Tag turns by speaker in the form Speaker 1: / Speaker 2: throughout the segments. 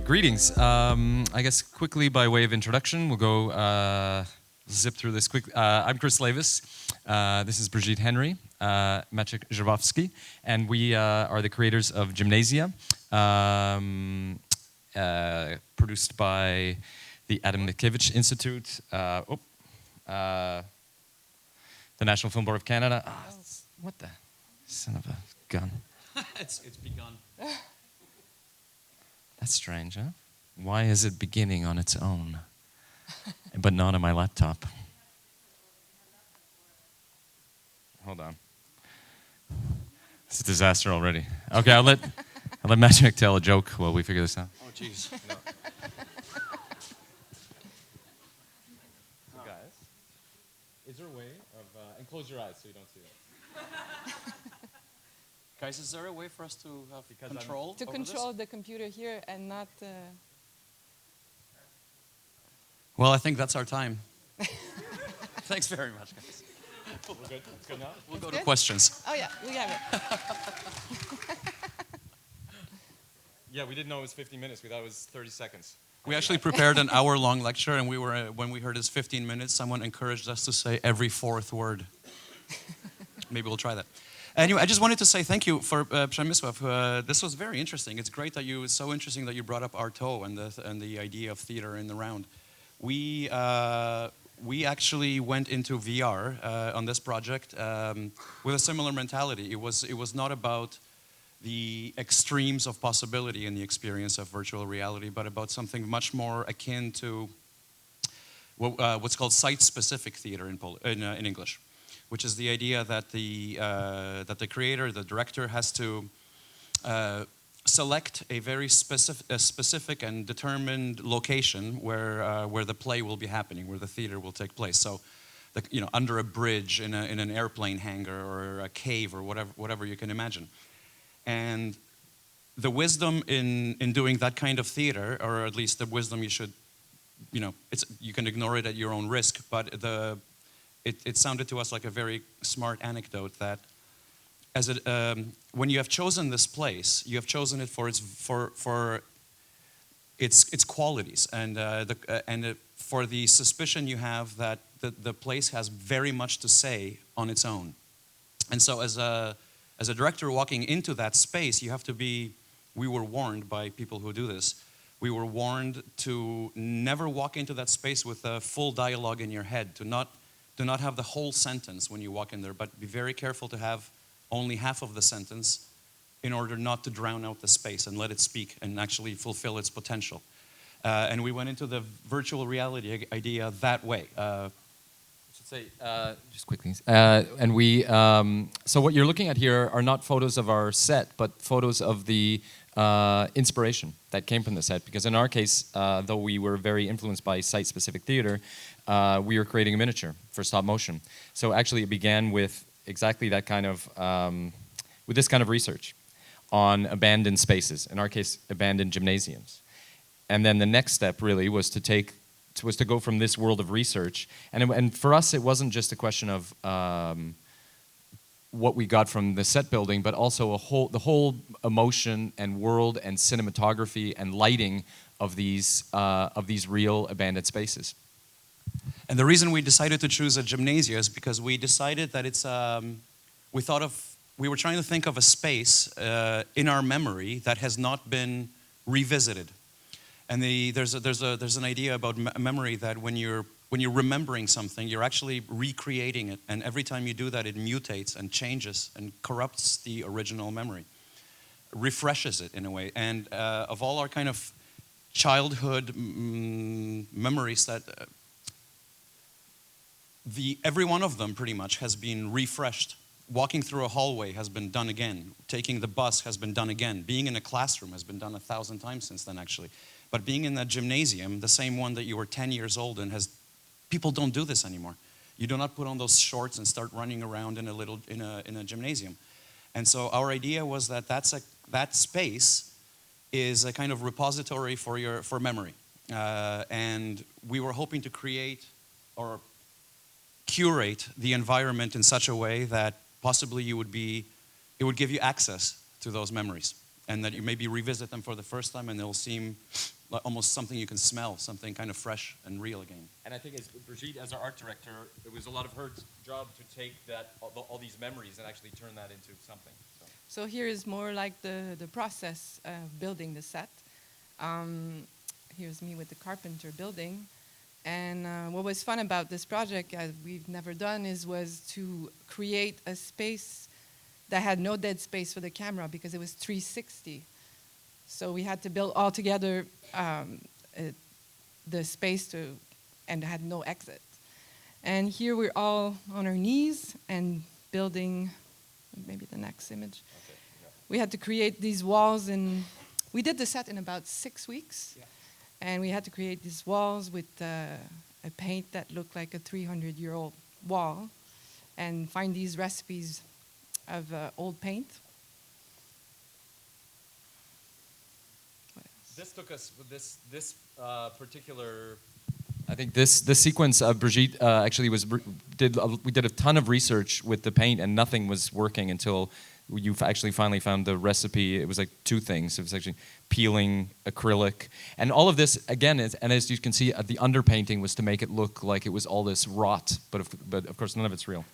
Speaker 1: Greetings. I guess quickly by way of introduction, we'll go zip through this quick. I'm Chris Lavis. This is Brigitte Henry, Maciej Szczerbowski, and we are the creators of Gymnasia, produced by the Adam Mickiewicz Institute, the National Film Board of Canada. What the son of a gun?
Speaker 2: It's begun.
Speaker 1: That's strange, huh? Why is it beginning on its own, but not on my laptop? Hold on. It's a disaster already. Okay, I'll let Maciej tell a joke while we figure this out.
Speaker 2: Oh, jeez. No.
Speaker 1: Guys, is there a way of... and close your eyes so you don't see it.
Speaker 2: Guys, is there a way for us to have control
Speaker 3: to
Speaker 2: over
Speaker 3: control
Speaker 2: this?
Speaker 3: the computer here and not...
Speaker 2: Well, I think that's our time. Thanks very much, guys.
Speaker 1: We're good? It's good now?
Speaker 2: We'll go
Speaker 3: good?
Speaker 2: to questions.
Speaker 3: Oh yeah, we have it.
Speaker 1: Yeah, we didn't know it was 15 minutes. We thought it was 30 seconds.
Speaker 2: We actually prepared an hour-long lecture, and when we heard it's 15 minutes, someone encouraged us to say every fourth word. Maybe we'll try that. Anyway, I just wanted to say thank you for Przemysław. This was very interesting. It's great that it's so interesting that you brought up Artaud and the idea of theater in the round. We actually went into VR on this project with a similar mentality. It was not about the extremes of possibility in the experience of virtual reality, but about something much more akin to what's called site-specific theater in English, which is the idea that the creator, the director, has to select a very specific and determined location where the play will be happening, where the theater will take place. So, under a bridge, in an airplane hangar, or a cave, or whatever you can imagine. And the wisdom in doing that kind of theater, or at least the wisdom you should, you can ignore it at your own risk, but it sounded to us like a very smart anecdote that when you have chosen this place, you have chosen it for its qualities, and for the suspicion you have that the place has very much to say on its own. And so as a director walking into that space, you have to be, we were warned by people who do this, we were warned to never walk into that space with a full dialogue in your head, to not have the whole sentence when you walk in there, but be very careful to have only half of the sentence in order not to drown out the space and let it speak and actually fulfill its potential. And we went into the virtual reality idea that way.
Speaker 1: Say, just quickly, and we, so what you're looking at here are not photos of our set, but photos of the inspiration that came from the set, because in our case, though we were very influenced by site-specific theater, we were creating a miniature for stop motion. So actually it began with exactly that kind of, with this kind of research on abandoned spaces, in our case, abandoned gymnasiums. And then the next step really was to go from this world of research, and for us it wasn't just a question of what we got from the set building, but also the whole emotion and world and cinematography and lighting of these real abandoned spaces.
Speaker 2: And the reason we decided to choose a Gymnasia is because we decided that we were trying to think of a space in our memory that has not been revisited. And there's an idea about memory that when you're remembering something, you're actually recreating it, and every time you do that, it mutates and changes and corrupts the original memory, refreshes it in a way. And of all our kind of childhood memories, that every one of them pretty much has been refreshed. Walking through a hallway has been done again. Taking the bus has been done again. Being in a classroom has been done 1,000 times since then, actually. But being in that gymnasium, the same one that you were 10 years old in, people don't do this anymore. You do not put on those shorts and start running around in a gymnasium. And so our idea was that that space is a kind of repository for memory. And we were hoping to create or curate the environment in such a way that possibly it would give you access to those memories. and that you maybe revisit them for the first time and they'll seem like almost something you can smell, something kind of fresh and real again.
Speaker 1: And I think as Brigitte, as our art director, it was a lot of her job to take that all these memories and actually turn that into something.
Speaker 3: So here is more like the process of building the set. Here's me with the carpenter building. And what was fun about this project, as we've never done, was to create a space that had no dead space for the camera because it was 360. So we had to build all together the space and had no exit. And here we're all on our knees and building, maybe the next image. Okay, yeah. We had to create these walls, and we did the set in about 6 weeks. Yeah. And we had to create these walls with a paint that looked like a 300-year-old wall and find these recipes of old paint.
Speaker 1: This took us with this particular. I think this sequence of Brigitte actually we did a ton of research with the paint and nothing was working until you actually finally found the recipe. It was like 2 things. It was actually peeling, acrylic, and all of this again is, and as you can see, the underpainting was to make it look like it was all this rot, but of course none of it's real.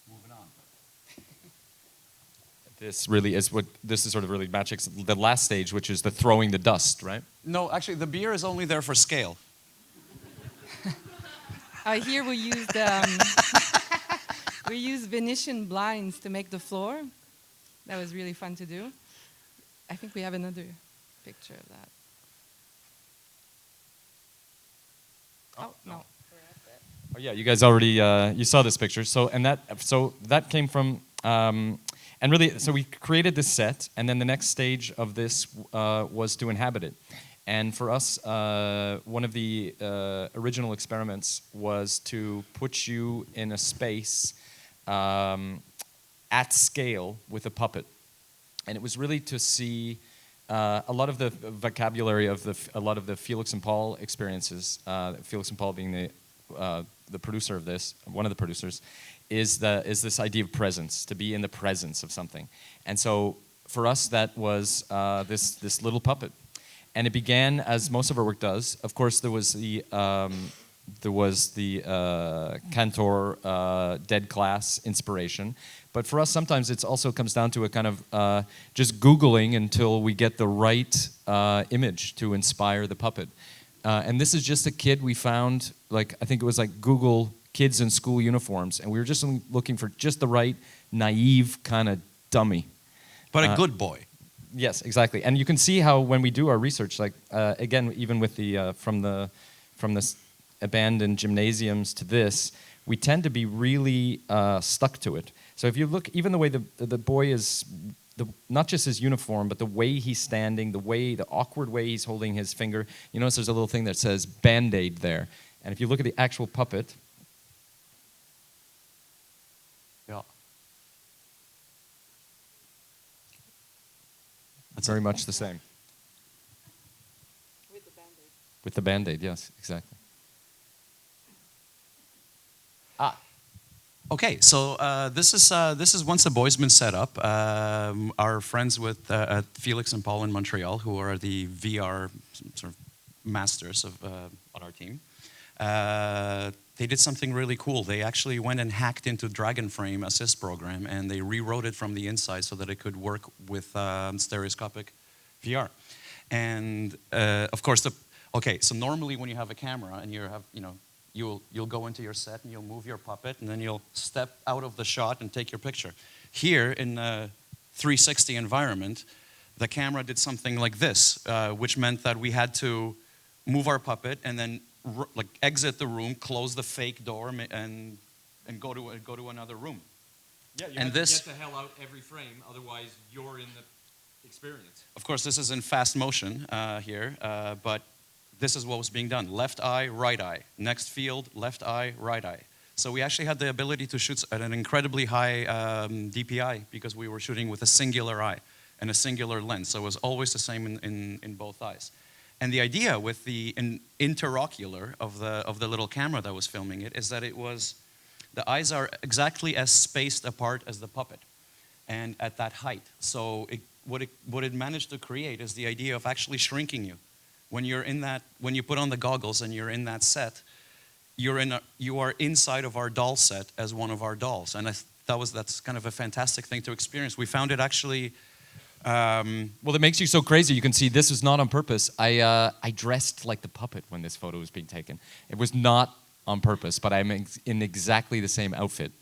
Speaker 2: Moving on.
Speaker 1: This is sort of really Maciej's the last stage, which is the throwing the dust, right?
Speaker 2: No, actually, the beer is only there for scale.
Speaker 3: Here we used we used Venetian blinds to make the floor. That was really fun to do. I think we have another picture of that. Oh no.
Speaker 1: Oh yeah, you guys already you saw this picture. So that came from and really so we created this set, and then the next stage of this was to inhabit it. And for us, one of the original experiments was to put you in a space at scale with a puppet. And it was really to see a lot of the vocabulary of a lot of the Felix and Paul experiences. Felix and Paul being the producer of this, one of the producers, is this idea of presence, to be in the presence of something. And so for us, that was this little puppet. And it began, as most of our work does. Of course, there was the Cantor dead class inspiration. But for us, sometimes it also comes down to a kind of just Googling until we get the right image to inspire the puppet. And this is just a kid we found, like I think it was like Google kids in school uniforms, and we were just looking for just the right naive kind of dummy.
Speaker 2: But a good boy.
Speaker 1: Yes, exactly. And you can see how when we do our research, like again, even with the from the abandoned gymnasiums to this, we tend to be really stuck to it. So if you look, even the way the boy is, not just his uniform, but the way he's standing, the awkward way he's holding his finger. You notice there's a little thing that says Band-Aid there. And if you look at the actual puppet,
Speaker 2: yeah,
Speaker 1: it's very much the same.
Speaker 3: With the Band-Aid.
Speaker 1: With the Band-Aid, yes, exactly.
Speaker 2: Okay, so this is once the boy's been set up. Our friends with at Felix and Paul in Montreal, who are the VR sort of masters of on our team, they did something really cool. They actually went and hacked into DragonFrame Assist program, and they rewrote it from the inside so that it could work with stereoscopic VR. And of course, so normally when you have a camera and you'll go into your set and you'll move your puppet and then you'll step out of the shot and take your picture. Here in a 360 environment, the camera did something like this, which meant that we had to move our puppet and then exit the room, close the fake door, and go to another room.
Speaker 1: Yeah, you have to get the hell out every frame, otherwise you're in the experience.
Speaker 2: Of course, this is in fast motion here, but this is what was being done. Left eye, right eye. Next field, left eye, right eye. So we actually had the ability to shoot at an incredibly high DPI because we were shooting with a singular eye and a singular lens. So it was always the same in both eyes. And the idea with the interocular of the little camera that was filming it is that the eyes are exactly as spaced apart as the puppet. and at that height. So what it managed to create is the idea of actually shrinking you. When you put on the goggles and you're in that set, you are inside of our doll set as one of our dolls, and that's kind of a fantastic thing to experience. We found it actually.
Speaker 1: Well, it makes you so crazy. You can see this was not on purpose. I dressed like the puppet when this photo was being taken. It was not on purpose, but I'm in exactly the same outfit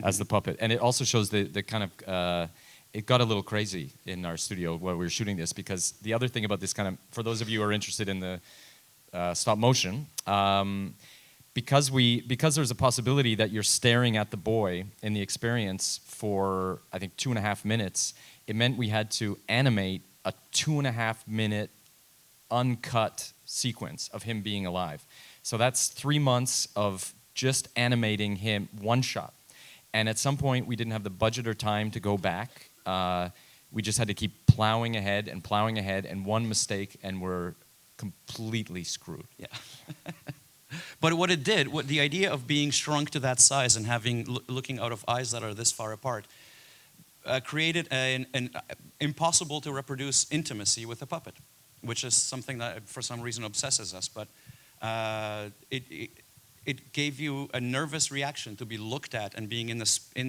Speaker 1: as the puppet. And it also shows the kind of, it got a little crazy in our studio while we were shooting this, because the other thing about this kind of, for those of you who are interested in the stop motion, because there's a possibility that you're staring at the boy in the experience for, I think, 2.5 minutes, it meant we had to animate a 2.5 minute uncut sequence of him being alive. So that's 3 months of just animating him one shot. And at some point, we didn't have the budget or time to go back. We just had to keep plowing ahead, and one mistake, and we're completely screwed.
Speaker 2: Yeah. But what it did, the idea of being shrunk to that size and looking out of eyes that are this far apart, created an impossible to reproduce intimacy with a puppet, which is something that for some reason obsesses us. But it gave you a nervous reaction to be looked at and being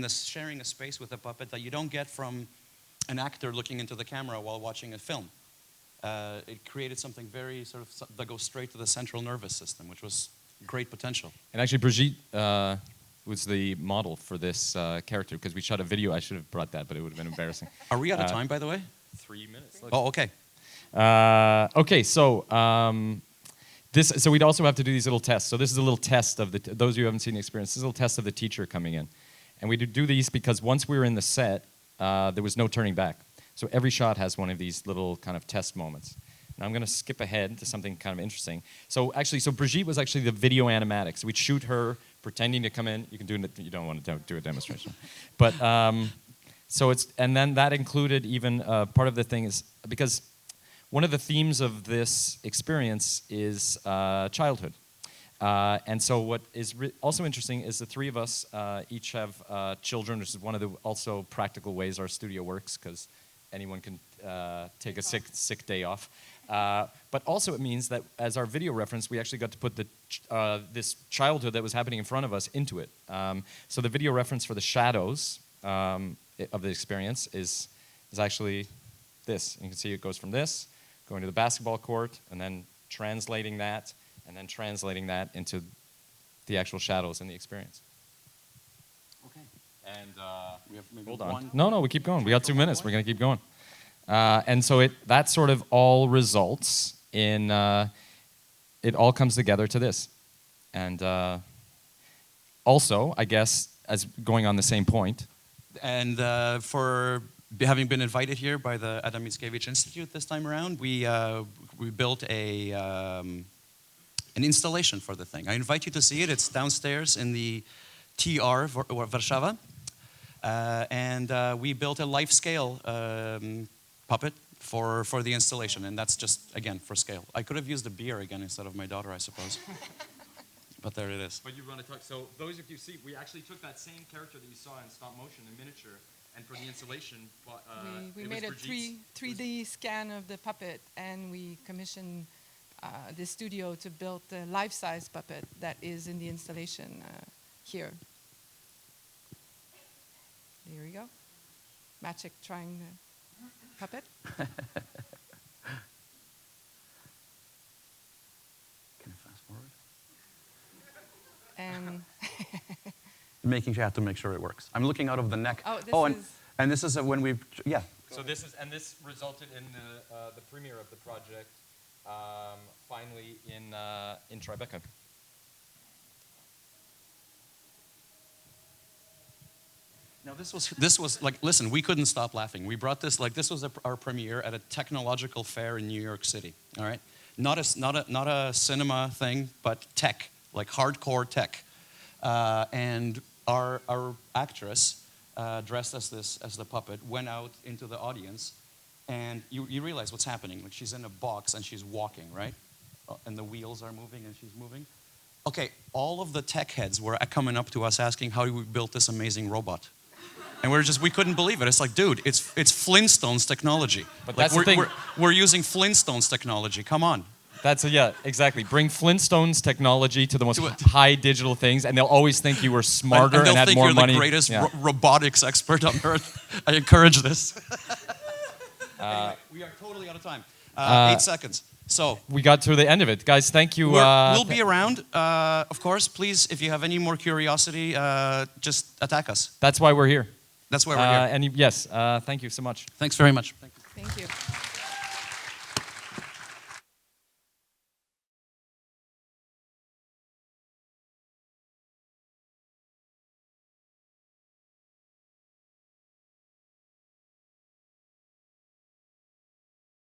Speaker 2: sharing a space with a puppet that you don't get from an actor looking into the camera while watching a film. It created something very that goes straight to the central nervous system, which was great potential.
Speaker 1: And actually, Brigitte was the model for this character, because we shot a video. I should have brought that, but it would have been embarrassing.
Speaker 2: Are we out of time, by the way?
Speaker 1: 3 minutes. Look.
Speaker 2: Oh, okay.
Speaker 1: Okay, so so we'd also have to do these little tests. So this is a little test of those of you who haven't seen the experience. This is a little test of the teacher coming in, and we do these because once we were in the set, there was no turning back. So every shot has one of these little kind of test moments. Now I'm going to skip ahead to something kind of interesting. So Brigitte was actually the video animatics. We'd shoot her pretending to come in. You can do it. You don't want to do a demonstration, but and then that included even part of the thing is because one of the themes of this experience is childhood. And so what is also interesting is the three of us each have children, which is one of the also practical ways our studio works, because anyone can take a sick day off. But also it means that as our video reference, we actually got to put this childhood that was happening in front of us into it. So the video reference for the shadows of the experience is actually this. And you can see it goes from this, going to the basketball court, and then translating that, and then translating that into the actual shadows in the experience.
Speaker 2: Okay.
Speaker 1: And
Speaker 2: we have maybe
Speaker 1: hold on. No, we keep going. We got 2 minutes. We're going to keep going. And so that sort of all results in, it all comes together to this. And also, I guess, as going on the same point.
Speaker 2: And for having been invited here by the Adam Mickiewicz Institute this time around, we built an installation for the thing. I invite you to see it. It's downstairs in the TR Warszawa. And we built a life-scale puppet for the installation, and that's just, again, for scale. I could have used a beer again instead of my daughter, I suppose. But there it is.
Speaker 1: But you want to talk, so those of you see, we actually took that same character that you saw in stop motion in miniature, and for the installation,
Speaker 3: we made a 3D scan of the puppet, and we commissioned the studio to build the life-size puppet that is in the installation here. There we go. Maciej trying the puppet.
Speaker 2: Can I fast forward?
Speaker 3: And
Speaker 2: I have to make sure it works. I'm looking out of the neck. And this is when we, yeah.
Speaker 1: So this resulted in the premiere of the project, finally in Tribeca.
Speaker 2: Now this was like, listen, we couldn't stop laughing. We brought this, like, this was our premiere at a technological fair in New York City. All right, not a cinema thing, but tech, like hardcore tech. And our actress, dressed as the puppet, went out into the audience, and you realize what's happening. Like, she's in a box and she's walking, right? And the wheels are moving and she's moving. Okay, all of the tech heads were coming up to us asking how we built this amazing robot. And we couldn't believe it. It's like, dude, it's Flintstones technology.
Speaker 1: But
Speaker 2: like
Speaker 1: that's the thing.
Speaker 2: we're using Flintstones technology. Come on.
Speaker 1: Yeah, exactly. Bring Flintstones technology to the most high digital things, and they'll always think you were smarter and had more money.
Speaker 2: They'll think you're the greatest robotics expert on earth. I encourage this. Anyway, we are totally out of time. 8 seconds. So
Speaker 1: we got to the end of it, guys. Thank you.
Speaker 2: We'll be around, of course. Please, if you have any more curiosity, just attack us.
Speaker 1: That's why we're here.
Speaker 2: That's why we're here.
Speaker 1: And yes, thank you so much.
Speaker 2: Thanks very much.
Speaker 3: Thank you.